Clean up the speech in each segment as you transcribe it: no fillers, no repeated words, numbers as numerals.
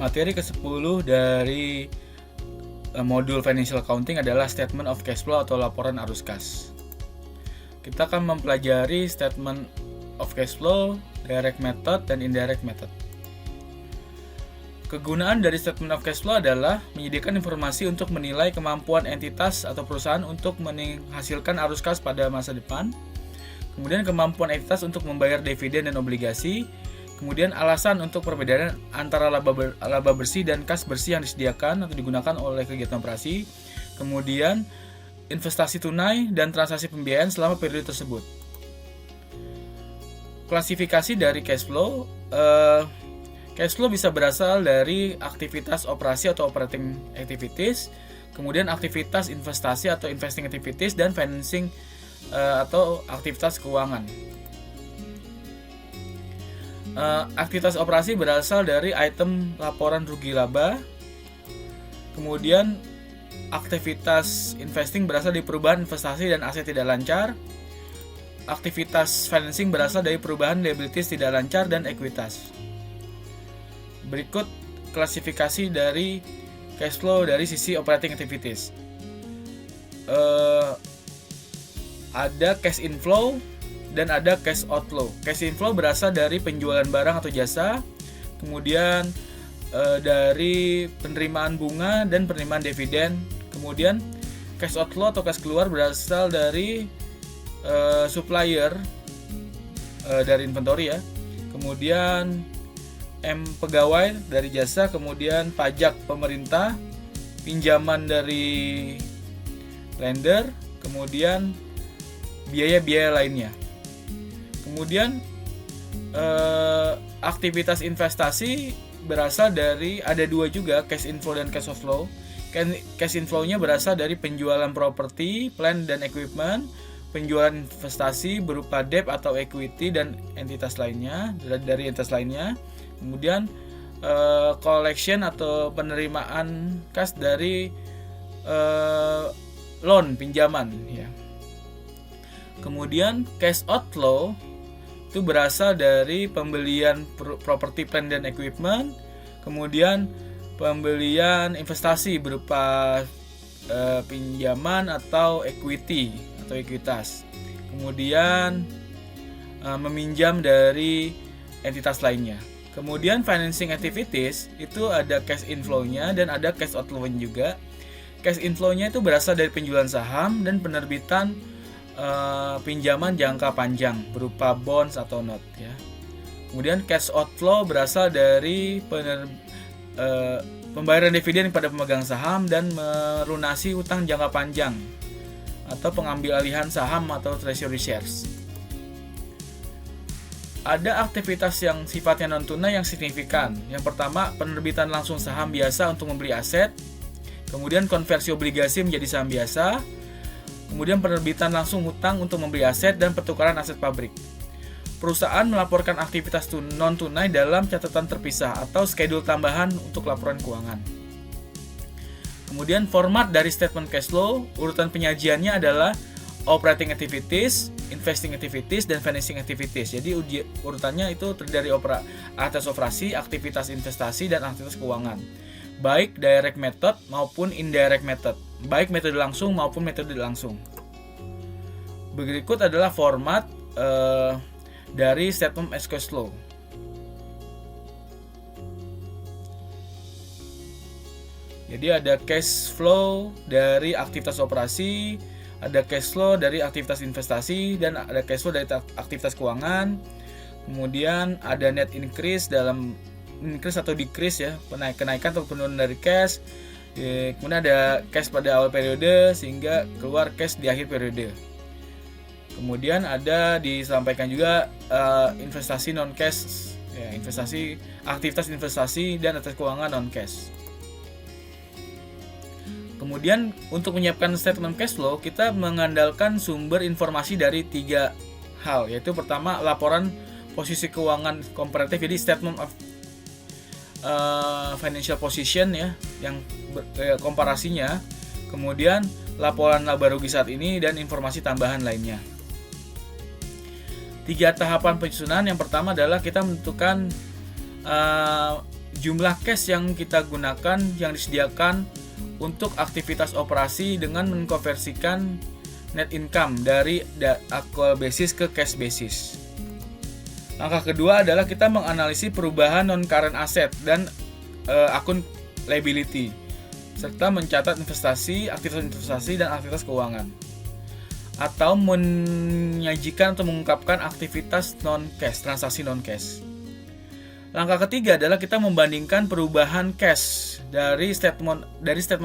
materi ke-10 dari modul Financial Accounting adalah Statement of Cash Flow atau laporan arus kas. Kita akan mempelajari Statement of Cash Flow, Direct Method, dan Indirect Method. Kegunaan dari Statement of Cash Flow adalah menyediakan informasi untuk menilai kemampuan entitas atau perusahaan untuk menghasilkan arus kas pada masa depan, kemudian kemampuan entitas untuk membayar dividen dan obligasi, kemudian alasan untuk perbedaan antara laba bersih dan kas bersih yang disediakan atau digunakan oleh kegiatan operasi, kemudian investasi tunai dan transaksi pembiayaan selama periode tersebut. Klasifikasi dari cash flow, cash flow bisa berasal dari aktivitas operasi atau operating activities, kemudian aktivitas investasi atau investing activities, dan financing atau aktivitas keuangan. Aktivitas operasi berasal dari item laporan rugi laba, kemudian aktivitas investing berasal dari perubahan investasi dan aset tidak lancar, aktivitas financing berasal dari perubahan liabilities tidak lancar dan ekuitas. Berikut klasifikasi dari cash flow dari sisi operating activities. Ada cash inflow dan ada cash outflow. Cash inflow berasal dari penjualan barang atau jasa, kemudian dari penerimaan bunga dan penerimaan dividen. Kemudian cash outflow atau cash keluar berasal dari supplier dari inventory ya. Kemudian pegawai dari jasa, kemudian pajak pemerintah, pinjaman dari lender, kemudian biaya-biaya lainnya. Kemudian aktivitas investasi berasal dari, ada dua juga, cash inflow dan cash outflow. Cash inflow-nya berasal dari penjualan properti, plant dan equipment, penjualan investasi berupa debt atau equity dan entitas lainnya, dari entitas lainnya. Kemudian collection atau penerimaan kas dari loan, pinjaman ya. Kemudian cash outflow itu berasal dari pembelian properti, plant dan equipment, kemudian pembelian investasi berupa pinjaman atau equity atau ekuitas, kemudian meminjam dari entitas lainnya. Kemudian financing activities itu ada cash inflow-nya dan ada cash outflow-nya juga. Cash inflow-nya itu berasal dari penjualan saham dan penerbitan pinjaman jangka panjang berupa bonds atau note ya. Kemudian cash outflow berasal dari pembayaran dividen kepada pemegang saham dan melunasi utang jangka panjang atau pengambil alihan saham atau treasury shares. Ada aktivitas yang sifatnya non tunai yang signifikan. Yang pertama, penerbitan langsung saham biasa untuk membeli aset, kemudian konversi obligasi menjadi saham biasa, kemudian penerbitan langsung hutang untuk membeli aset dan pertukaran aset pabrik. Perusahaan melaporkan aktivitas non-tunai dalam catatan terpisah atau schedule tambahan untuk laporan keuangan. Kemudian format dari statement cash flow, urutan penyajiannya adalah operating activities, investing activities, dan financing activities. Jadi urutannya itu terdiri dari aktivitas operasi, aktivitas investasi, dan aktivitas keuangan. Baik direct method maupun indirect method, baik metode langsung maupun metode langsung. Berikut adalah format dari statement of cash flow. Jadi ada cash flow dari aktivitas operasi, ada cash flow dari aktivitas investasi, dan ada cash flow dari aktivitas keuangan. Kemudian ada net increase atau decrease ya, kenaikan atau penurunan dari cash. Kemudian ada cash pada awal periode sehingga keluar cash di akhir periode. Kemudian ada disampaikan juga investasi non cash ya, aktivitas investasi dan aktivitas keuangan non cash. Kemudian untuk menyiapkan statement cash flow, kita mengandalkan sumber informasi dari 3 hal, yaitu pertama laporan posisi keuangan komparatif, jadi statement of financial position ya, yang komparasinya, kemudian laporan laba rugi saat ini dan informasi tambahan lainnya. 3 tahapan penyusunan. Yang pertama adalah kita menentukan jumlah cash yang kita gunakan yang disediakan untuk aktivitas operasi dengan mengkonversikan net income dari accrual basis ke cash basis. Langkah kedua adalah kita menganalisis perubahan non-current asset dan akun liability, serta mencatat investasi, aktivitas investasi, dan aktivitas keuangan. Atau menyajikan atau mengungkapkan aktivitas non-cash, transaksi non-cash. Langkah ketiga adalah kita membandingkan perubahan cash dari statement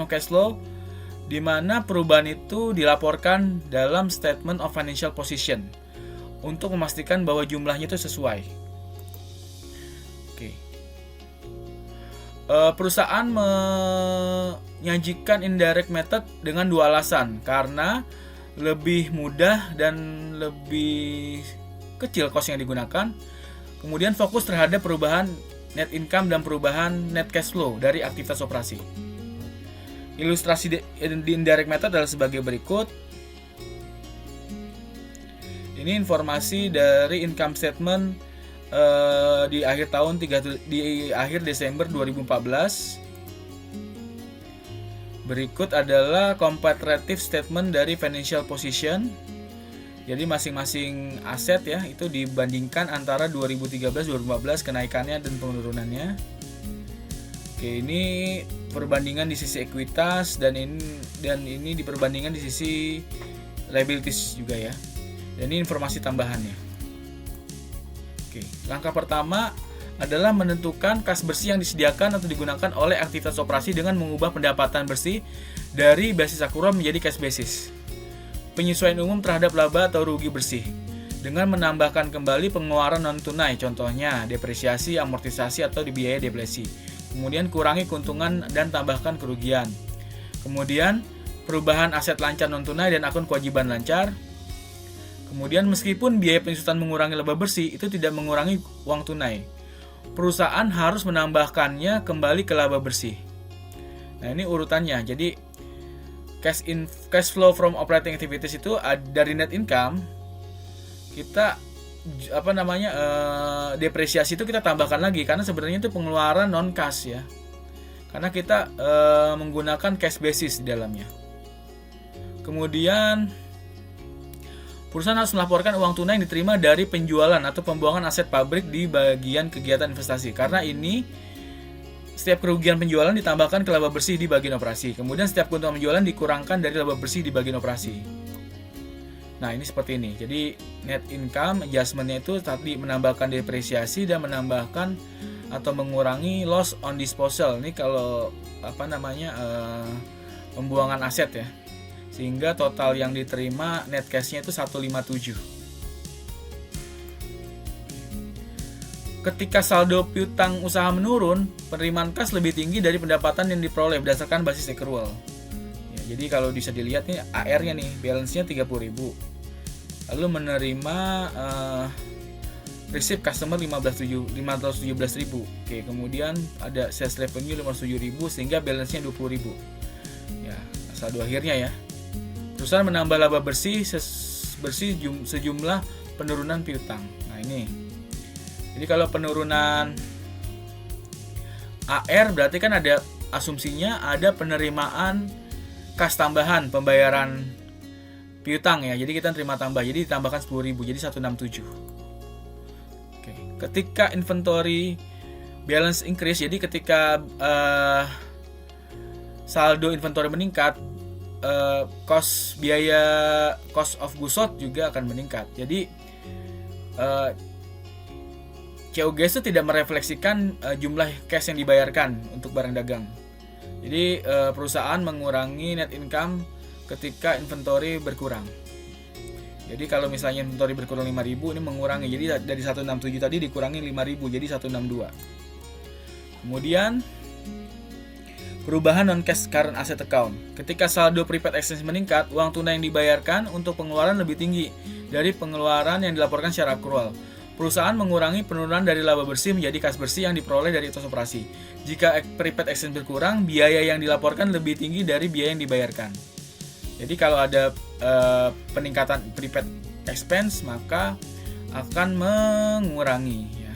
cash flow, di mana perubahan itu dilaporkan dalam statement of financial position untuk memastikan bahwa jumlahnya itu sesuai. Oke. Perusahaan menyajikan indirect method dengan dua alasan, karena lebih mudah dan lebih kecil cost yang digunakan. Kemudian fokus terhadap perubahan net income dan perubahan net cash flow dari aktivitas operasi. Ilustrasi di indirect method adalah sebagai berikut. Ini informasi dari income statement di akhir Desember 2014. Berikut adalah comparative statement dari financial position. Jadi masing-masing aset ya itu dibandingkan antara 2013-2014 kenaikannya dan penurunannya. Oke, ini perbandingan di sisi ekuitas dan ini diperbandingkan di sisi liabilities juga ya. Dan ini informasi tambahannya. Oke, langkah pertama adalah menentukan kas bersih yang disediakan atau digunakan oleh aktivitas operasi dengan mengubah pendapatan bersih dari basis accrual menjadi cash basis. Penyesuaian umum terhadap laba atau rugi bersih dengan menambahkan kembali pengeluaran non tunai, contohnya depresiasi, amortisasi atau biaya deflasi. Kemudian kurangi keuntungan dan tambahkan kerugian. Kemudian perubahan aset lancar non tunai dan akun kewajiban lancar. Kemudian meskipun biaya penyusutan mengurangi laba bersih, itu tidak mengurangi uang tunai. Perusahaan harus menambahkannya kembali ke laba bersih. Nah, ini urutannya. Jadi cash flow from operating activities itu dari net income, kita depresiasi itu kita tambahkan lagi karena sebenarnya itu pengeluaran non cash ya. Karena kita menggunakan cash basis di dalamnya. Kemudian perusahaan harus melaporkan uang tunai yang diterima dari penjualan atau pembuangan aset pabrik di bagian kegiatan investasi. Karena ini setiap kerugian penjualan ditambahkan ke laba bersih di bagian operasi. Kemudian setiap keuntungan penjualan dikurangkan dari laba bersih di bagian operasi. Nah, ini seperti ini. Jadi net income adjustment-nya itu tadi menambahkan depresiasi dan menambahkan atau mengurangi loss on disposal. Ini kalau pembuangan aset ya. Sehingga total yang diterima net cash-nya itu 157. Ketika saldo piutang usaha menurun, penerimaan kas lebih tinggi dari pendapatan yang diperoleh berdasarkan basis accrual. Ya, jadi kalau bisa dilihat nih AR-nya nih, balance-nya 30.000. Lalu menerima receipt customer 517.000. Oke, kemudian ada sales revenue 57.000 sehingga balance-nya 20.000. Ya, saldo akhirnya ya. Perusahaan menambah laba bersih sejumlah penurunan piutang. Nah, ini. Jadi kalau penurunan AR berarti kan ada asumsinya ada penerimaan kas tambahan pembayaran piutang ya. Jadi kita terima tambah. Jadi ditambahkan 10.000 jadi 167. Oke. Ketika inventory balance increase, jadi ketika saldo inventory meningkat, cost of goods sold juga akan meningkat. Jadi COGS itu tidak merefleksikan jumlah cash yang dibayarkan untuk barang dagang. Jadi perusahaan mengurangi net income ketika inventory berkurang. Jadi kalau misalnya inventory berkurang 5.000, ini mengurangi. Jadi dari 167 tadi dikurangi 5.000 jadi 162. Kemudian perubahan non-cash current asset account. Ketika saldo prepaid expense meningkat, uang tunai yang dibayarkan untuk pengeluaran lebih tinggi dari pengeluaran yang dilaporkan secara accrual. Perusahaan mengurangi penurunan dari laba bersih menjadi kas bersih yang diperoleh dari aktivitas operasi. Jika prepaid expense berkurang, biaya yang dilaporkan lebih tinggi dari biaya yang dibayarkan. Jadi kalau ada peningkatan prepaid expense, maka akan mengurangi ya.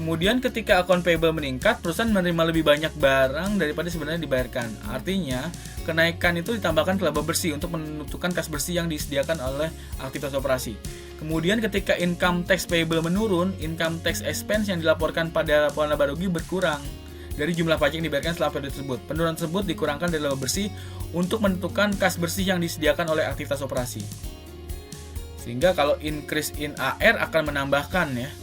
Kemudian ketika account payable meningkat, perusahaan menerima lebih banyak barang daripada sebenarnya dibayarkan. Artinya, kenaikan itu ditambahkan ke laba bersih untuk menentukan kas bersih yang disediakan oleh aktivitas operasi. Kemudian ketika income tax payable menurun, income tax expense yang dilaporkan pada laporan laba rugi berkurang dari jumlah pajak yang dibayarkan setelah periode tersebut. Penurunan tersebut dikurangkan dari laba bersih untuk menentukan kas bersih yang disediakan oleh aktivitas operasi. Sehingga kalau increase in AR akan menambahkan ya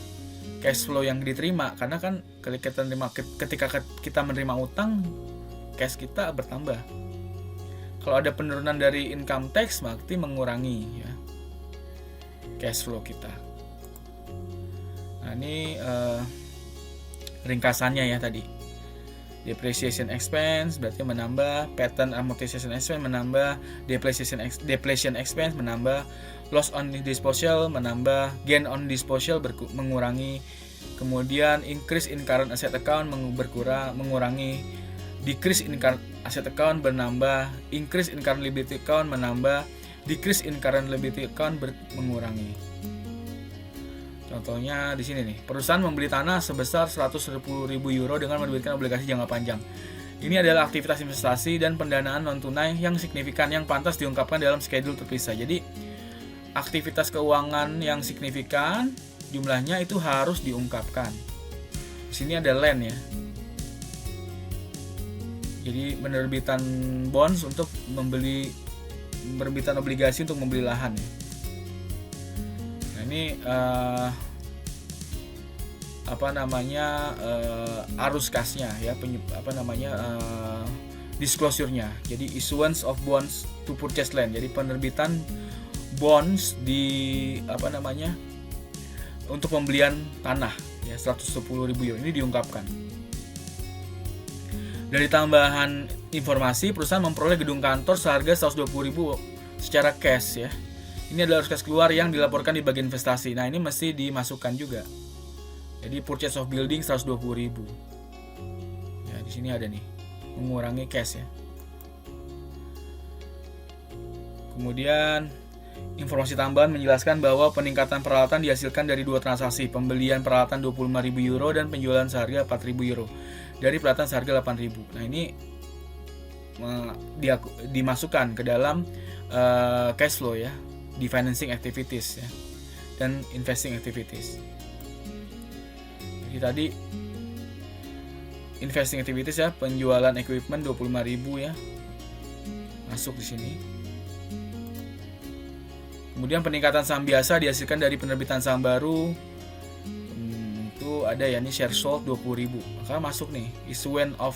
cash flow yang diterima, karena kan ketika kita menerima utang, cash kita bertambah. Kalau ada penurunan dari income tax, berarti mengurangi ya cash flow kita. Nah ini ringkasannya ya tadi. Depreciation expense berarti menambah, patent amortization expense menambah, depletion expense menambah, loss on disposal menambah, gain on disposal mengurangi, kemudian increase in current asset account mengurangi, decrease in current asset account menambah, increase in current liability account menambah, decrease in current liability account mengurangi. Contohnya di sini nih, perusahaan membeli tanah sebesar 110.000 euro dengan menerbitkan obligasi jangka panjang. Ini adalah aktivitas investasi dan pendanaan non tunai yang signifikan yang pantas diungkapkan dalam schedule terpisah. Jadi aktivitas keuangan yang signifikan jumlahnya itu harus diungkapkan. Di sini ada land ya. Jadi penerbitan bonds untuk penerbitan obligasi untuk membeli lahan ya. Nah ini arus kasnya ya, disclosure-nya. Jadi issuance of bonds to purchase land. Jadi penerbitan bonds untuk pembelian tanah ya 110.000 euro ini diungkapkan. Dari tambahan informasi, perusahaan memperoleh gedung kantor seharga 120.000 secara cash ya. Ini adalah arus kas keluar yang dilaporkan di bagian investasi. Nah, ini mesti dimasukkan juga. Jadi purchase of building 120.000. Ya, di sini ada nih, mengurangi cash ya. Kemudian informasi tambahan menjelaskan bahwa peningkatan peralatan dihasilkan dari dua transaksi, pembelian peralatan 25.000 euro dan penjualan seharga 4.000 euro dari peralatan seharga 8.000. Nah, ini dimasukkan ke dalam cash flow ya, di financing activities ya, dan investing activities. Jadi tadi investing activities ya, penjualan equipment 25.000 ya, masuk di sini. Kemudian peningkatan saham biasa dihasilkan dari penerbitan saham baru, itu ada ya, ini share sold 20.000, maka masuk nih issuance of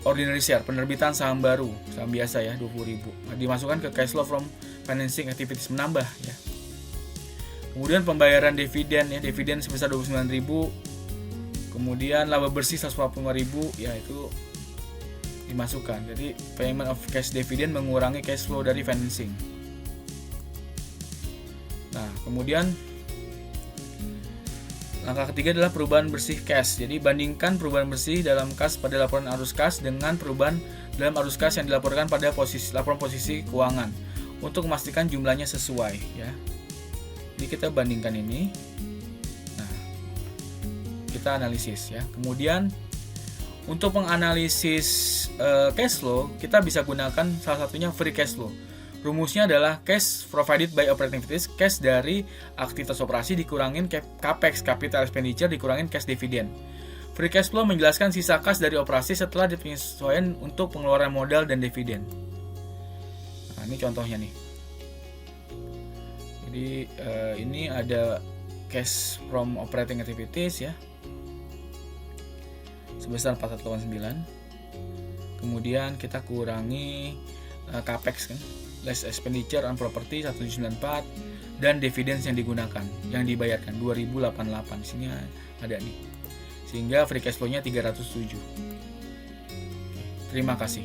ordinary share, penerbitan saham baru, saham biasa ya 20.000, dimasukkan ke cash flow from financing activities, menambah ya. Kemudian pembayaran dividen ya, dividen sebesar 29.000, kemudian laba bersih 145.000 ya, itu dimasukkan. Jadi payment of cash dividend mengurangi cash flow dari financing. Nah, kemudian langkah ketiga adalah perubahan bersih cash. Jadi bandingkan perubahan bersih dalam kas pada laporan arus kas dengan perubahan dalam arus kas yang dilaporkan pada laporan posisi keuangan untuk memastikan jumlahnya sesuai ya. Jadi kita bandingkan ini. Nah, kita analisis ya. Kemudian untuk menganalisis cash flow, kita bisa gunakan salah satunya free cash flow. Rumusnya adalah cash provided by operating activities, cash dari aktivitas operasi dikurangin capex, capital expenditure dikurangin cash dividend. Free cash flow menjelaskan sisa kas dari operasi setelah penyesuaian untuk pengeluaran modal dan dividen. Nah, ini contohnya nih. Jadi ini ada cash from operating activities ya, sebesar 489. Kemudian kita kurangi capex kan, less expenditure on property 194, dan dividends yang digunakan, yang dibayarkan 2088. Di sini ada nih. Sehingga free cash flow-nya 307. Oke, terima kasih.